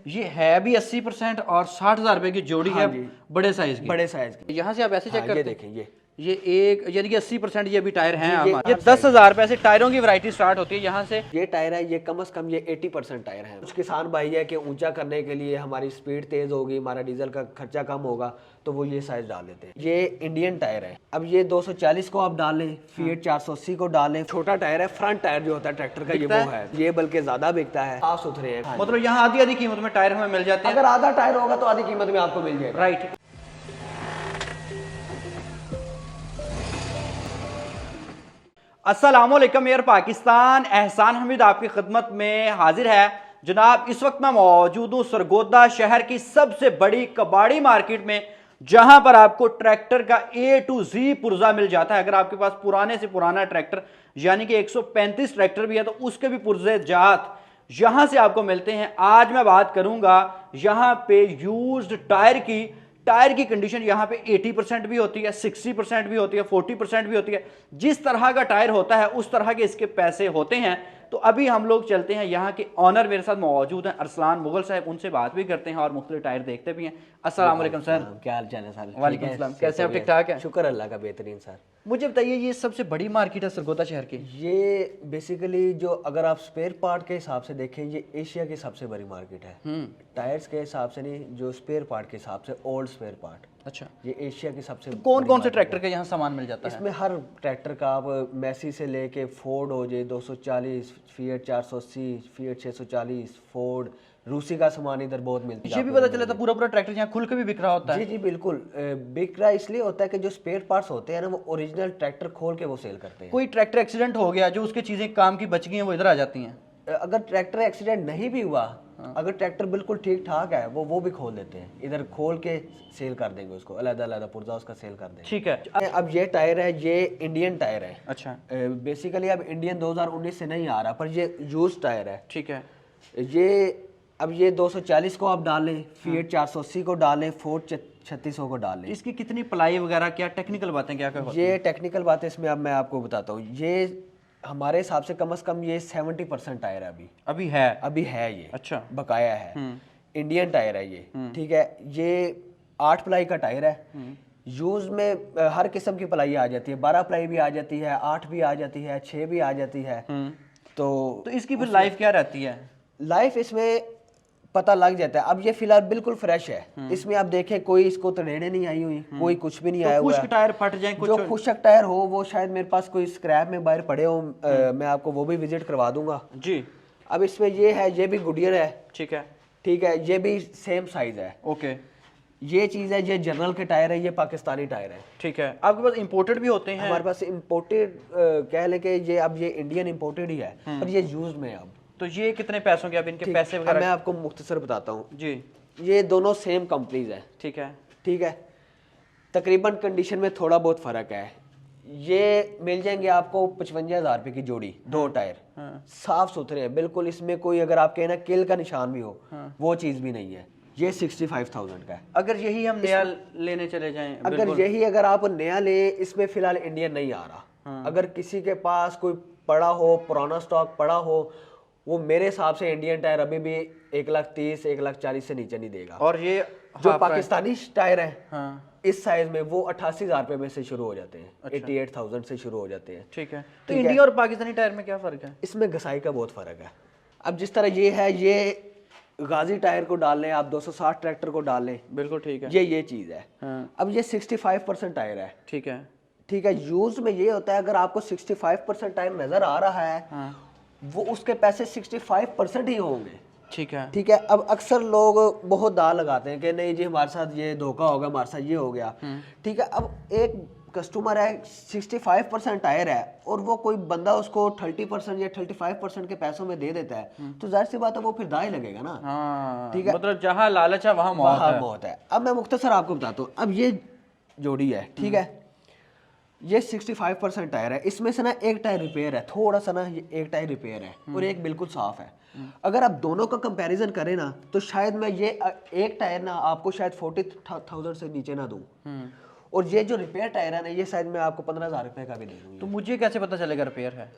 ये है भी 80% और 60,000 रुपए की जोड़ी हाँ है जी। बड़े साइज की। बड़े साइज की। यहाँ से आप ऐसे चेक हाँ, करते ये हैं देखें ये एक यानी कि 80% ये अभी टायर हैं जी, हमारे। ये 10,000 रुपए से टायरों की वैरायटी स्टार्ट होती है यहाँ से। ये टायर है, ये कम से कम ये 80% टायर है। कुछ किसान भाई है कि ऊंचा करने के लिए हमारी स्पीड तेज होगी, हमारा डीजल का खर्चा कम होगा, तो वो ये साइज डाल देते हैं। ये इंडियन टायर है। अब ये 240 को आप डाल लें, फीएट 480 को डाल लें। छोटा टायर है, फ्रंट टायर जो होता है ट्रैक्टर का, ये वो है। ये बल्कि ज्यादा बिकता है, साफ सुथरे हैं। मतलब यहाँ आधी आधी कीमत में टायर हमें मिल जाते हैं। अगर आधा टायर होगा तो आधी कीमत में आपको मिल जाएगा। राइट। अस्सलामुअलैकुम एयर पाकिस्तान, एहसान हमीद आपकी खिदमत में हाजिर है। जनाब इस वक्त मैं मौजूद हूँ सरगोदा शहर की सबसे बड़ी कबाड़ी मार्केट में, जहां पर आपको ट्रैक्टर का A to Z पुर्जा मिल जाता है। अगर आपके पास पुराने से पुराना ट्रैक्टर यानी कि 135 ट्रैक्टर भी है तो उसके भी पुर्जे जात यहां से आपको मिलते हैं। आज मैं बात करूंगा यहां पे यूज्ड टायर की कंडीशन यहाँ पे 80% भी होती है, 60% भी होती है, 40% भी होती है। जिस तरह का टायर होता है उस तरह के इसके पैसे होते हैं। तो अभी हम लोग चलते हैं, यहाँ के ऑनर मेरे साथ मौजूद हैं अरसलान मुगल साहब, उनसे बात भी करते हैं और मुख्तलिफ टायर देखते भी हैं। अस्सलाम वालेकुम सर। क्या हाल चाल है सर? वालेकुम सलाम, कैसे आप? ठीक ठाक है, शुक्र अल्लाह का, बेहतरीन सर। मुझे बताइए ये सबसे बड़ी मार्केट है सरगोदा शहर की। ये बेसिकली जो अगर आप स्पेयर पार्ट के हिसाब से देखें, ये एशिया की सबसे बड़ी मार्केट है। टायर्स के हिसाब से नहीं, जो स्पेयर पार्ट के हिसाब से, ओल्ड स्पेयर पार्ट। अच्छा, ये एशिया की सबसे कौन कौन से ट्रैक्टर का यहाँ सामान मिल जाता है? इसमें हर ट्रैक्टर का, आप मैसी से लेके फोर्ड हो जाए 240, फीएट 480, फीएट 640, फोर्ड, रूसी का सामान इधर बहुत मिलता है। ये भी पता चला था पूरा पूरा ट्रैक्टर यहाँ खुल के भी बिक रहा होता है। जी जी बिल्कुल। बिक रहा इसलिए होता है कि जो स्पेयर पार्ट्स होते हैं ना, वो ओरिजिनल ट्रैक्टर खोल के वो सेल करते हैं। कोई ट्रैक्टर एक्सीडेंट हो गया जो उसकी चीजें काम की बच गई हैं वो इधर आ जाती हैं। अगर ट्रैक्टर एक्सीडेंट नहीं भी हुआ, अगर ट्रैक्टर बिल्कुल ठीक ठाक है, वो भी खोल देते हैं, इधर खोल के सेल कर देंगे उसको, अलग अलग पुर्जा उसका सेल कर देंगे। ठीक है। अब ये टायर है, ये इंडियन टायर है। अच्छा, बेसिकली अब इंडियन 2019 से नहीं आ रहा, पर ये यूज टायर है। ठीक है। ये अब ये 240 को आप डालें, फीएट 480 को डालें, फोर्ड 3600 को डालें। इसकी कितनी पलाई वगैरह, क्या टेक्निकल बातें क्या क्या होती हैं? ये टेक्निकल बातें इसमें अब मैं आपको बताता हूँ। ये हमारे हिसाब से कम ये 70% टायर है अभी है ये। अच्छा, बकाया है। इंडियन टायर है ये, ठीक है। ये 8 प्लाई का टायर है। यूज में हर किस्म की प्लाई आ जाती है, 12 प्लाई भी आ जाती है, 8 भी आ जाती है, 6 भी आ जाती है। तो इसकी फिर लाइफ क्या रहती है? लाइफ इसमें पता लग जाता है। अब ये फिलहाल बिल्कुल फ्रेश है। इसमें आप देखें कोई इसको तड़ेड़े नहीं आई हुई, कोई कुछ भी नहीं आया हुआ है। खुश्क टायर फट जाए कुछ, जो खुशक टायर हो वो शायद मेरे पास कोई स्क्रैप में बाहर पड़े हो, मैं आपको वो भी विजिट करवा दूंगा जी। अब इसमें ये है, ये भी गुडियर है। ठीक है, ठीक है, ये भी सेम साइज है। ओके। ये चीज है, ये जनरल के टायर है, ये पाकिस्तानी टायर है। ठीक है। आपके पास इंपोर्टेड भी होते हैं? हमारे पास इम्पोर्टेड कह लें कि ये अब ये इंडियन इम्पोर्टेड ही है, पर ये यूज में है अब। तो ये कितने पैसों के, अब इनके पैसे अब वगैरह? मैं आपको मुख्तसर बताता हूँ जी। ये दोनों सेम कंपनीज है। ठीक है, ठीक है। तकरीबन कंडीशन में थोड़ा बहुत फर्क है। ये मिल जाएंगे आपको 55,000 रुपए की जोड़ी, दो टायर। साफ सुथरे हैं बिल्कुल, इसमें कोई अगर आप कहें ना किल का निशान भी हो, वो चीज भी नहीं है। ये 65,000 का है। अगर यही हम नया लेने चले जाएं, अगर आप नया ले, इसमें फिलहाल इंडियन नहीं आ रहा। अगर किसी के पास कोई पड़ा हो, पुराना स्टॉक पड़ा हो, वो मेरे हिसाब से इंडियन टायर अभी भी 1,30,000 1,40,000 से नीचे नहीं देगा। और ये जो पाकिस्तानी टायर है, हाँ, इस साइज में वो 88,000 रुपए में से शुरू हो जाते हैं। 88,000 से शुरू हो जाते हैं। ठीक है। तो इंडिया और पाकिस्तानी टायर में क्या फर्क है? इसमें घसाई का बहुत फर्क है। अब जिस तरह ये है, ये गाजी टायर को डाल लें आप, 260 ट्रैक्टर को डाल लें, बिल्कुल ठीक है। ये चीज है। अब ये 65% टायर है। ठीक है, ठीक है। यूज में ये होता है, अगर आपको 65% टायर नजर आ रहा है, वो उसके पैसे 65% ही होंगे। ठीक है। ठीक है। अब अक्सर लोग बहुत दाल लगाते हैं कि नहीं जी हमारे साथ ये धोखा हो गया, हमारे साथ ये हो गया। ठीक है। अब एक कस्टमर है, 65% टायर है, और वो कोई बंदा उसको 30% या 35% के पैसों में दे देता है, तो जाहिर सी बात है वो फिर दाई लगेगा ना। हाँ, ठीक है। मतलब जहाँ लालच है वहाँ मौत है। अब मैं मुख्तसर आपको बताता हूँ। अब ये जोड़ी है, ठीक है, ये 65% टायर है। इसमें से ना एक टायर रिपेयर है, थोड़ा सा ना, ये एक टायर रिपेयर है और एक बिल्कुल साफ है। अगर आप दोनों का कंपैरिजन करें ना, तो शायद मैं ये एक टायर ना आपको शायद 40,000 से नीचे ना दूं, और ये जो रिपेयर टायर है ना, ये शायद मैं आपको 15,000 रुपए का भी दे दूंगा। तो मुझे कैसे पता चलेगा रिपेयर है?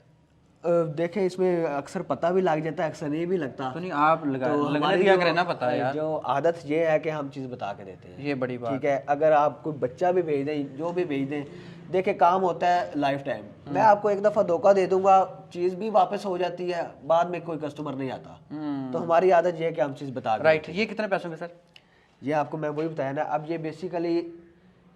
देखें इसमें अक्सर पता भी लग जाता है, अक्सर नहीं भी लगता। तो नहीं आप लगा तो लगने हमारी दिया जो- करें ना, पता है यार। जो आदत ये है कि हम चीज़ बता के देते हैं, ये बड़ी बात ठीक है। अगर आप कोई बच्चा भी भेज दें, जो भी भेज दें, देखे काम होता है लाइफ टाइम। मैं आपको एक दफ़ा धोखा दे दूंगा, चीज़ भी वापस हो जाती है, बाद में कोई कस्टमर नहीं आता। तो हमारी आदत ये है कि हम चीज़ बता के राइट। ये कितने पैसों के सर? ये आपको मैं वही बताया ना। अब ये बेसिकली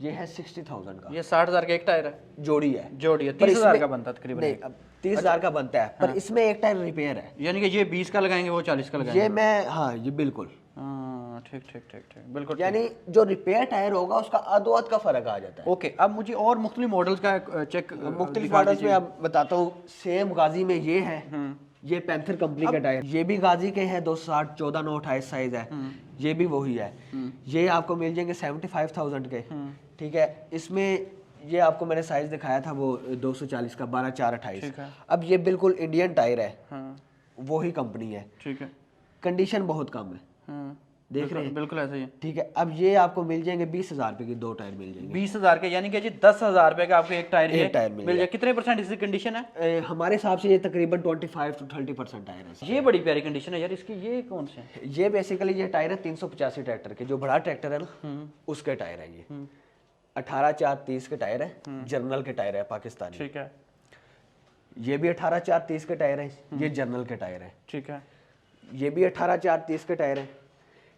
ये है 60,000 का, ये 60,000 का एक टायर है, जोड़ी है। जोड़ी है। पर 30,000 इसमें- का बनता है तकरीबन। नहीं, अब 30,000 का बनता है, पर इसमें एक टायर रिपेयर है। यानी कि ये 20 का लगाएंगे, वो 40 का लगाएंगे। ये मैं, हाँ ये बिल्कुल, हाँ ठीक ठीक ठीक ठीक, बिल्कुल। यानी जो रिपेयर टायर होगा उसका अदोअद का फर्क आ जाता है। ओके, अब मुझे और मुख्तलिफ मॉडल्स का चेक मुख्तलिफ मॉडल्स में अब बताता हूँ। सेम गाजी में ये है, ये पैंथर कंपनी का टायर। ये भी गाजी के हैं, 260 14 9 28 साइज है। ये भी वही है। ये आपको मिल जाएंगे 75,000 के, ठीक है। इसमें ये आपको मैंने साइज दिखाया था वो 240 का, 12 4 28। अब ये बिल्कुल इंडियन टायर है, वही कंपनी है, ठीक है। कंडीशन बहुत कम है, देख रहे हैं, बिल्कुल ऐसा ही है। ठीक है। अब ये आपको मिल जाएंगे 20,000 रुपए के 2 टायर मिल जाएंगे। 20,000 के, यानी कि जी 10,000 रुपए का आपको एक टायर एक टायर मिल जाए। कितने परसेंट इसकी कंडीशन है? हमारे हिसाब से ये तकरीबन 25 to 30% टायर है। ये बड़ी प्यारी कंडीशन है यार इसकी। ये कौन से हैं? ये बेसिकली ये टायर है 385 ट्रैक्टर के, जो बड़ा ट्रैक्टर है ना उसके टायर है ये। 18/4/30 के टायर है, जर्नल के टायर है पाकिस्तानी। ठीक है, ये भी 18/4/30 के टायर है, ये जर्नल के टायर है। ठीक है। ये भी 18/4/30 के टायर है,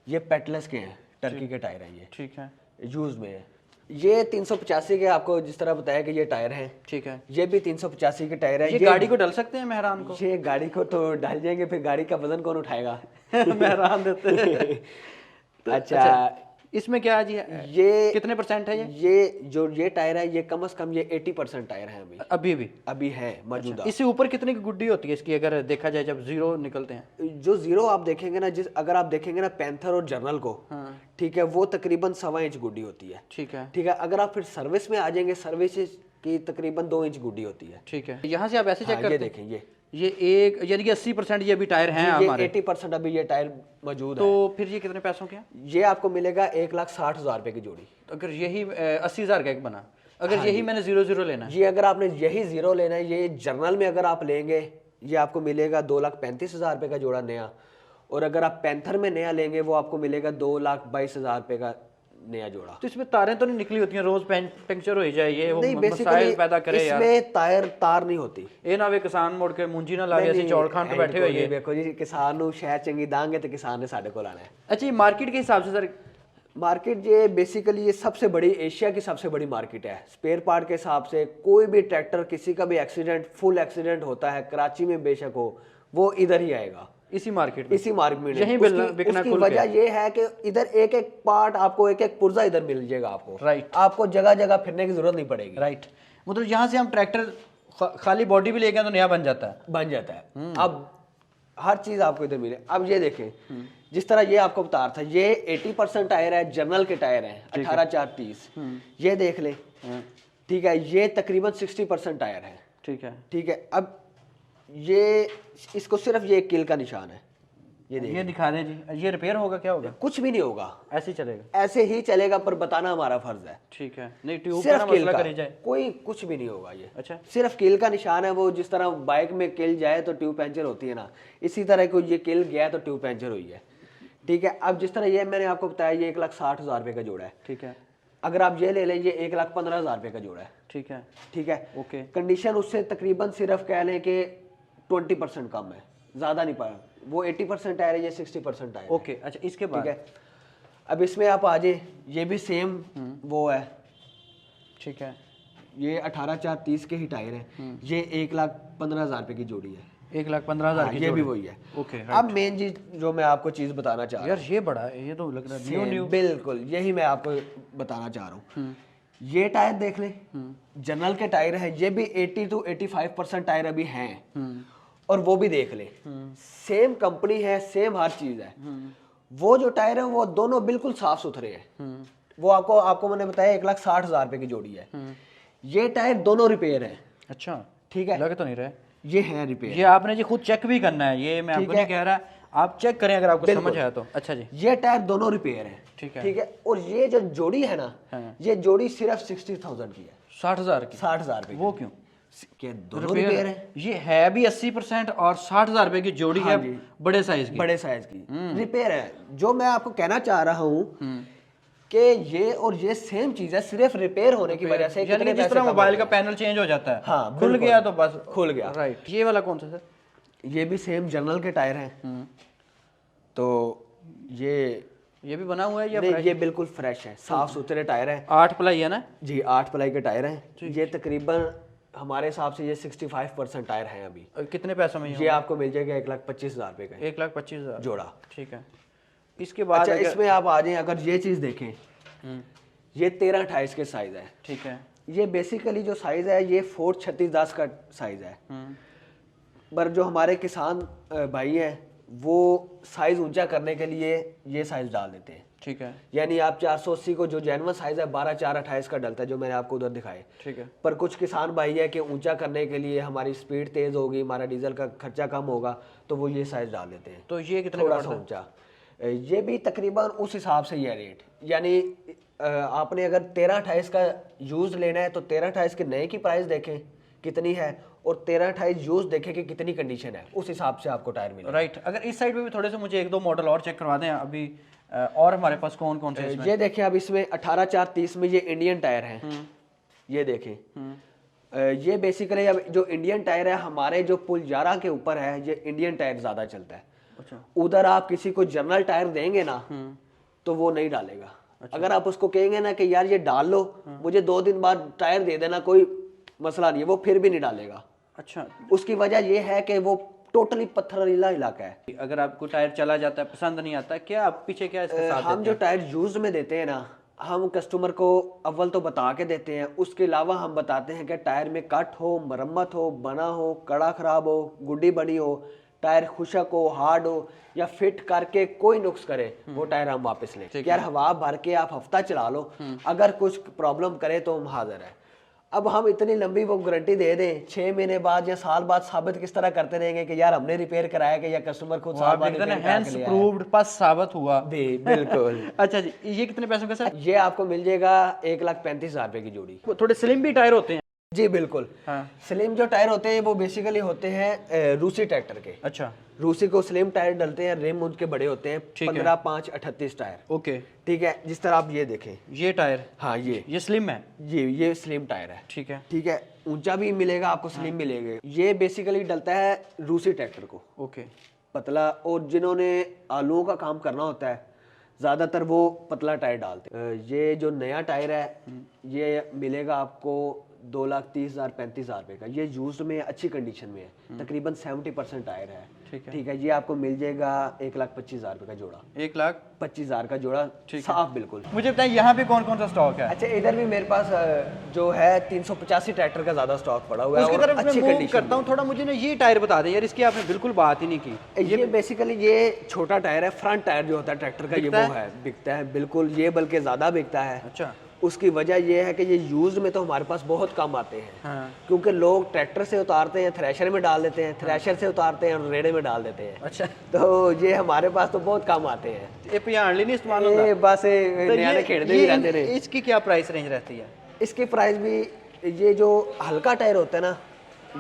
ये पेटलेस के हैं, टर्की के टायर है, ये ठीक है, यूज में है। ये 385 के, आपको जिस तरह बताया कि ये टायर हैं, ठीक है। ये भी 385 के टायर है। ये गाड़ी को डल सकते हैं मेहरान को? ये गाड़ी को तो डाल जाएंगे, फिर गाड़ी का वजन कौन उठाएगा? मेहरान देते हैं। अच्छा, इसमें क्या है जी? ये कितने परसेंट है ये? ये जो ये टायर है, ये कम से कम ये 80% टायर है अभी भी अभी है मौजूदा। इससे ऊपर कितने की गुड्डी होती है इसकी, अगर देखा जाए जब जीरो निकलते हैं? जो जीरो आप देखेंगे ना, अगर आप देखेंगे ना पैंथर और जर्नल को, ठीक है, वो तकरीबन 1.25 इंच गुड्डी होती है, ठीक है, ठीक है। अगर आप फिर सर्विस में आ जाएंगे, सर्विस की तकरीबन 2 इंच गुड्डी होती है, ठीक है। यहाँ से आप ऐसे चेक हाँ, करते ये हैं, देखें, ये एक यानी कि 80% ये अभी टायर हैं ये हमारे। 80% अभी ये टायर मौजूद है। तो फिर ये कितने पैसों के हैं? ये आपको मिलेगा 1,60,000 रुपए की जोड़ी। तो अगर यही 80,000 का एक बना, अगर यही मैंने 0-0 लेना है, ये अगर आपने यही जीरो लेना है, ये जर्नल में अगर आप लेंगे, ये आपको मिलेगा 2,35,000 रुपए का जोड़ा नया। और अगर आप पैंथर में नया लेंगे, वो आपको मिलेगा 2,22,000 रुपए का नया जोड़ा। तो इसमें तारें तो नहीं निकली होती हैं, रोज पंक्चर हो जाए, ये वो नहीं, मसाइल पैदा करे यार। इसमें तार नहीं होती। ये ना वे किसान मुड़ के मुंजी ना लावे, ऐसे चौड़ खान पे बैठे हुए ये। देखो जी, किसान ਨੂੰ ਸ਼ਹਿ ਚੰਗੀ ਦਾਂਗੇ ਤੇ किसान ने साढ़े को लाना है। अच्छा, ये मार्केट के हिसाब से सर? मार्केट ये बेसिकली ये सबसे बड़ी, एशिया की सबसे बड़ी मार्केट है स्पेयर पार्ट के हिसाब से। कोई भी ट्रैक्टर, किसी का भी एक्सीडेंट, फुल एक्सीडेंट होता है, कराची में बेशक हो, वो इधर ही आएगा, इसी मार्केट में, इसी मार्केट में। यहीं बिकना उसकी खुल वजह ये है कि इधर एक एक पार्ट आपको, एक एक पुर्जा इधर मिल जाएगा आपको। राइट। आपको जगह जगह फिरने की जरूरत नहीं पड़ेगी। राइट। मतलब यहाँ से हम ट्रैक्टर खाली बॉडी भी ले गए तो नया बन जाता है, बन जाता है। अब हर चीज आपको इधर मिले। अब ये देखें, जिस तरह ये आपको बता रहा था, ये 80% टायर है, जर्नल के टायर हैं, 18/4/30। ये देख ले, ठीक है, ये तकरीबन 60% टायर है, ठीक है, ठीक है। अब ये इसको सिर्फ ये किल का निशान है, ये दिखा दें जी। ये रिपेयर होगा, क्या होगा? कुछ भी नहीं होगा, ऐसे ही चलेगा, ऐसे ही चलेगा, पर बताना हमारा फर्ज है। ठीक है। नहीं, ट्यूब का सिर्फ ना किल मसला का, करे जाए, कोई कुछ भी नहीं होगा ये। अच्छा, सिर्फ किल का निशान है। वो जिस तरह बाइक में किल जाए तो ट्यूब पंचर होती है ना, इसी तरह को ये किल गया तो ट्यूब पंचर हुई है, ठीक है। अब जिस तरह ये मैंने आपको बताया, ये 1,60,000 रुपए का जोड़ा है, ठीक है। अगर आप ये ले लें, ये 1,15,000 रुपए का जोड़ा है, ठीक है, ठीक है। ओके। कंडीशन उससे तकरीबन सिर्फ कह लें कि 20% कम है, ज्यादा नहीं पड़ा। वो 80% टायर है, ये 60% टायर। ओके। अच्छा, इसके बाद, ठीक है। अब इसमें आप आ जाए, ये भी सेम वो है, ठीक है। ये 18/4/30 के ही टायर है। ये 1,15,000 रुपए की जोड़ी है, 1,15,000 की ये भी जोड़ी। वही है। ओके। अब मेन चीज जो मैं आपको चीज बताना चाह रहा यार ये बड़ा है, ये तो लग रहा है न्यू। हूँ, बिल्कुल यही मैं आपको बताना चाह रहा हूँ। ये टायर देख ले, जनरल के टायर है, ये भी 80 to 85% टायर अभी हैं। और वो भी देख ले, सेम कंपनी है, सेम हर चीज है। वो जो टायर है वो दोनों बिल्कुल साफ सुथरे हैं। वो आपको मैंने बताया 1,60,000 रुपए की जोड़ी है। ये टायर दोनों रिपेयर है। अच्छा, ठीक है, लग तो नहीं रहे, ये है रिपेयर। ये आपने जी खुद चेक भी करना है, ये मैं आपको नहीं कह रहा, आप चेक करें अगर आपको समझ आया तो। अच्छा जी, ये टायर दोनों रिपेयर है, ठीक है, ठीक है। और ये जो जोड़ी है ना, ये जोड़ी सिर्फ 60,000 की है, 60,000 की। 60,000 रुपए। वो क्यों? के दोनों रिपेयर है। ये है भी 80% और 60,000 रुपए की जोड़ी हाँ है जी। बड़े साइज की। बड़े साइज की रिपेयर है। जो मैं आपको कहना चाह रहा हूँ कि ये और ये सेम चीज है, सिर्फ रिपेयर होने की वजह से यानी कि कितने जिस पैसे तरह कम हो मोबाइल गए। का पैनल चेंज हो जाता है, हाँ, खुल बिल्कुल। गया तो बस खुल गया। राइट। ये वाला कौन सा सर? ये भी सेम जर्नल के टायर हैं। तो ये भी बना हुआ है या नहीं, fresh? ये बिल्कुल फ्रेश है, साफ सुथरे टायर हैं 8 प्लाई है ना? जी। 8 प्लाई के टायर हैं। ये तकरीबन हमारे हिसाब से ये 65% टायर हैं अभी। और कितने पैसों में ये आपको मिल जाएगा 1,25,000 रुपए का 1,25,000 जोड़ा। ठीक है। इसके बाद अच्छा, इसमें आप आ जाएं, अगर ये चीज देखें, ये 13-28 के साइज है। ठीक है। ये बेसिकली जो साइज है ये 4-36-10 का साइज है। पर जो हमारे किसान भाई हैं वो साइज ऊंचा करने के लिए ये साइज डाल देते हैं। ठीक है। यानी आप 480 को जो जेनवन साइज है 12/4/28 का डलता है, जो मैंने आपको उधर दिखाए। ठीक है। पर कुछ किसान भाई है कि ऊंचा करने के लिए हमारी स्पीड तेज होगी, हमारा डीजल का खर्चा कम होगा, तो वो ये साइज डाल देते हैं। तो ये कितने थोड़ा का सा पड़ता ऊंचा। ये भी तकरीबन उस हिसाब से ही है रेट। यानी आपने अगर 13-28 का यूज लेना है तो 13-28 के नए की प्राइस देखें कितनी है, और 13-28 यूज देखें कि कितनी कंडीशन है, उस हिसाब से आपको टायर मिलेगा। राइट। अगर इस साइड पे भी थोड़े से मुझे 1-2 मॉडल और चेक करवा दें अभी। और हमारे पास कौन कौन से इसमें? ये देखें, अब इसमें 18/4/30 में ये इंडियन टायर हैं। ये देखें, ये बेसिकली अब जो इंडियन टायर है हमारे जो पुलजारा के ऊपर है, ये इंडियन टायर ज्यादा चलता है। अच्छा। उधर आप किसी को जनरल टायर देंगे ना तो वो नहीं डालेगा। अगर आप उसको कहेंगे ना कि यार ये डाल लो, मुझे 2 दिन बाद टायर दे देना, कोई मसला नहीं है, वो फिर भी नहीं डालेगा। अच्छा। उसकी वजह ये है कि वो टोटली पत्थरीला इलाका है। अगर आपको टायर चला जाता है, पसंद नहीं आता, क्या आप पीछे क्या इसके साथ हम देते जो टायर यूज में देते हैं ना, हम कस्टमर को अव्वल तो बता के देते हैं, उसके अलावा हम बताते हैं कि टायर में कट हो, मरम्मत हो, बना हो, कड़ा खराब हो, गुड्डी बनी हो, टायर खुशक हो, हार्ड हो, या फिट करके कोई नुक्स करे, वो टायर हम वापस लें। यार हवा भर के आप हफ्ता चला लो, अगर कुछ प्रॉब्लम करे तो हम हाजिर हैं। अब हम इतनी लंबी वो गारंटी दे दें, 6 महीने बाद या साल बाद साबित किस तरह करते रहेंगे कि यार हमने रिपेयर कराया कि या कस्टमर खुद साल बाद रिपेयर करा के लिया है। प्रूव्ड पास साबित हुआ। बिल्कुल। अच्छा जी, ये कितने पैसों का सर? ये आपको मिल जाएगा 1,35,000 रुपए की जोड़ी। थोड़े स्लिम भी टायर होते हैं। जी बिल्कुल। हाँ। स्लिम जो टायर होते हैं वो बेसिकली होते हैं रूसी ट्रैक्टर के। अच्छा। रूसी को स्लिम टायर डलते हैं, रिम उनके बड़े होते हैं, ठीक है। 15/5/38 टायर। ओके। ठीक है, जिस तरह आप ये देखें, ये टायर, हाँ ये स्लिम है। ये स्लिम टायर है। ठीक है। ठीक है, ऊंचा भी मिलेगा आपको, स्लिम मिलेगा। ये बेसिकली डलता है रूसी ट्रैक्टर को, ओके। पतला, और जिन्होंने आलूओं का काम करना होता है ज़्यादातर वो पतला टायर डालते हैं। ये जो नया टायर है ये मिलेगा आपको 2,30,000 35,000 रुपए का। ये यूज में अच्छी कंडीशन में है, तकरीबन 70% टायर है। ठीक है, ये आपको मिल जाएगा 1,25,000 रुपए का जोड़ा। 1,25,000 का जोड़ा, साफ बिल्कुल। मुझे बताएं यहाँ पे कौन कौन सा स्टॉक है? अच्छा, इधर भी मेरे पास जो है 385 ट्रैक्टर का ज्यादा स्टॉक पड़ा हुआ है। उसकी और तरफ अच्छी मैं मूव कंडीशन करता हूँ थोड़ा, मुझे ना ये टायर बता दे यार, इसकी आपने बिल्कुल बात ही नहीं की। ये बेसिकली ये छोटा टायर है, फ्रंट टायर जो होता है ट्रैक्टर का, ये वो है, बिकता है बिल्कुल, ये बल्कि ज्यादा बिकता है। अच्छा। उसकी वजह ये है कि ये यूज में तो हमारे पास बहुत कम आते हैं। हाँ। क्योंकि लोग ट्रैक्टर से उतारते हैं, थ्रेशर में डाल देते हैं, थ्रेशर से उतारते हैं और रेड़े में डाल देते हैं। अच्छा। तो ये हमारे पास तो बहुत कम आते हैं। ये पियाणली नहीं इस्तेमाल होता? ये बस नया खेड़ते भी रहते हैं। इसकी क्या प्राइस रेंज रहती है? इसकी प्राइस भी, ये जो हल्का टायर होता है ना,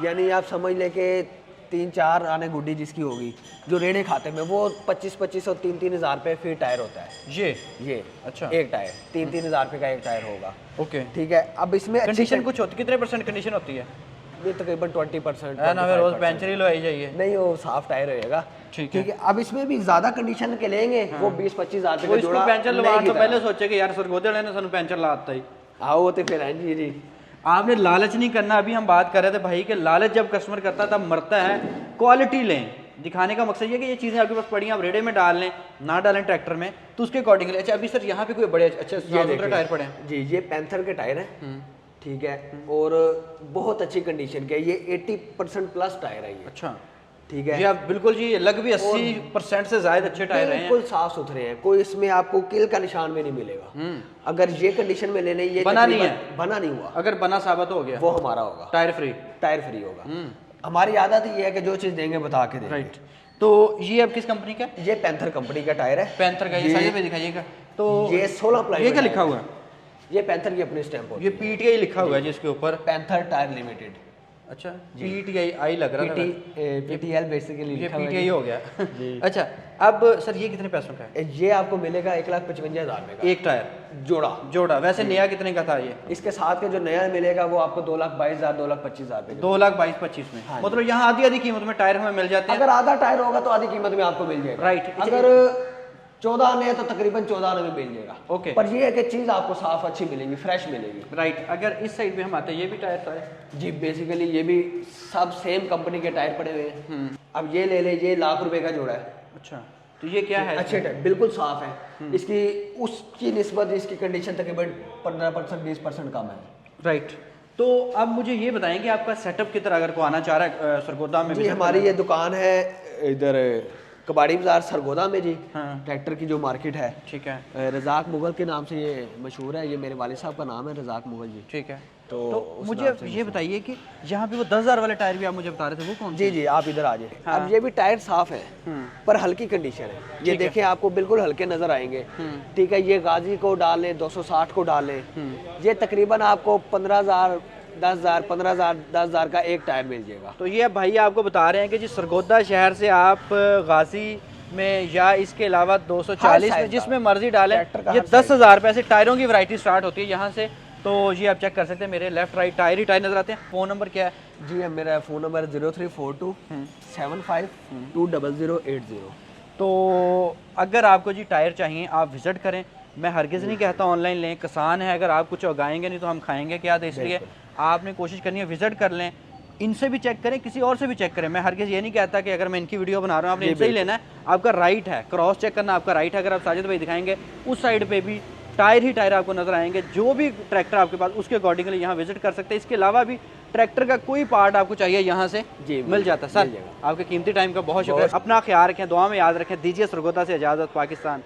यानी आप समझ ले कि 3-4 आने गुड्डी जिसकी होगी, जो रेड़े खाते में, वो 25-25 और 3-3 हज़ार रुपये फिर टायर होता है। ये अच्छा, एक टायर 3-3 हज़ार रुपये का एक टायर होगा। ओके। ठीक है, अब इसमें कंडीशन कुछ होती, कितने % कंडीशन होती है? ये तकरीबन 20%। ना रोज पेंचर ही लवाई जाइए? नहीं, वो साफ टायर होएगा। ठीक है। अब इसमें भी ज्यादा कंडीशन के लेंगे, वो 20-25 हज़ार रुपये का जोड़ा। पेंचर लवाने तो पहले सोचे कि यार सरगोदे वाले ने सानू पेंचर लाता ही आओ, तो फिर जी जी आपने लालच नहीं करना। अभी हम बात कर रहे थे भाई कि लालच जब कस्टमर करता है तब मरता है। क्वालिटी लें, दिखाने का मकसद ये कि ये चीज़ें आपके पास पड़ी हैं, आप रेडे में डाल लें, ना डालें ट्रैक्टर में, तो उसके अकॉर्डिंग ले। अच्छा, अभी सर यहाँ पे कोई बड़े अच्छे सुथरे टायर पड़े हैं? जी, ये पैंथर के टायर हैं। ठीक है, और बहुत अच्छी कंडीशन के, ये 80% प्लस टायर है ये। अच्छा, ठीक है जी। आप बिल्कुल जी, लग भी 80% से ज्यादा अच्छे टायर हैं, बिल्कुल साफ सुथरे हैं, कोई इसमें आपको किल का निशान भी नहीं मिलेगा। अगर ये कंडीशन में लेने, ये बना नहीं है, बना नहीं हुआ, अगर बना साबित हो गया वो हमारा होगा, टायर फ्री होगा। हमारी आदत ये है कि जो चीज देंगे बता के देंगे। राइट। तो ये अब किस कंपनी का? ये पैंथर कंपनी का टायर है। पैंथर का, ये साइज पे दिखाइएगा। तो ये 16 प्लाई, ये क्या लिखा हुआ है? ये पैंथर की अपनी स्टैंप होती है, ये PTI लिखा हुआ है जिसके ऊपर पैंथर टायर लिमिटेड। अच्छा, PTI लग रहा था। PTL बेसिकली ये PTI हो गया। अच्छा, अब सर ये कितने पैसों का है? ये आपको मिलेगा 1,55,000 में का एक टायर जोड़ा। वैसे नया कितने का था ये? इसके साथ के जो नया मिलेगा वो आपको 2,22,000 2,25,000 में 2,22,25 में। हाँ मतलब यहाँ आधी कीमत में टायर हमें मिल जाते हैं। अगर आधा टायर होगा तो आधी कीमत में आपको मिल जाएगा। राइट। अगर 14 आने हैं तो तकरीबन 14 आने में मिल जाएगा। ओके। पर ये है कि चीज़ आपको साफ अच्छी मिलेगी, फ्रेश मिलेगी। राइट। अगर इस साइड पे हम आते हैं, ये भी टायर था जी, बेसिकली ये भी सब सेम कंपनी के टायर पड़े हुए हैं। अब ये ले ले, ये ₹1,00,000 का जोड़ा है। अच्छा, तो ये क्या है? अच्छे टायर बिल्कुल साफ है। इसकी उसकी निस्बत इसकी कंडीशन तकरीबन 15% 20% कम है। राइट। तो अब मुझे ये बताएं कि आपका सेटअप की तरह अगर को आना चाह रहा है सरगोदा में? जी, हमारी ये दुकान है इधर कबाड़ी बाजार सरगोदा में जी। हाँ। ट्रैक्टर की जो मार्केट है, ठीक है। रज़ाक मुगल के नाम से ये मशहूर है। ये मेरे वालिद साहब का नाम है रज़ाक मुगल जी। ठीक है। तो उस मुझे नाम से ये बताइए कि यहाँ पे वो 10,000 वाले टायर भी आप मुझे बता रहे थे, वो कौन? जी जी, आप इधर आ जाए। हाँ। अब ये भी टायर साफ है पर हल्की कंडीशन है। ये देखें, आपको बिल्कुल हल्के नजर आएंगे। ठीक है, ये गाजी को डालें, 260 को डालें, ये तकरीबन आपको 15,000 10,000 15,000 10,000 का एक टायर मिल जाएगा। तो ये अब भाई आपको बता रहे हैं कि जी सरगोदा शहर से आप गाजी में या इसके अलावा 240 में जिसमें मर्जी डालें, ये 10,000 रुपये से टायरों की वैरायटी स्टार्ट होती है यहाँ से। तो ये आप चेक कर सकते हैं, मेरे लेफ्ट राइट टायर ही टायर नजर आते हैं। फ़ोन नंबर क्या है? जी, मेरा फ़ोन नंबर 0342 75 20080। तो अगर आपको जी टायर चाहिए आप विज़िट करें। मैं हरगिज़ नहीं कहता ऑनलाइन लें, किसान है, अगर आप कुछ उगाएंगे नहीं तो हम खाएंगे क्या, तो इसलिए आपने कोशिश करनी है विज़िट कर लें, इनसे भी चेक करें, किसी और से भी चेक करें। मैं हरगिज़ ये नहीं कहता कि अगर मैं इनकी वीडियो बना रहा हूँ आपने इनसे ही लेना है, आपका राइट है, क्रॉस चेक करना आपका राइट है। अगर आप साजिद भाई दिखाएंगे उस साइड पे भी टायर ही टायर आपको नजर आएंगे, जो भी ट्रैक्टर आपके पास उसके अकॉर्डिंगली यहाँ विजिट कर सकते हैं। इसके अलावा भी ट्रैक्टर का कोई पार्ट आपको चाहिए यहाँ से मिल जाता है। सर आपके कीमती टाइम का बहुत शुक्रिया, अपना ख्याल रखें, दुआ में याद रखें। दीजिए सरगोदा से इजाज़त। पाकिस्तान।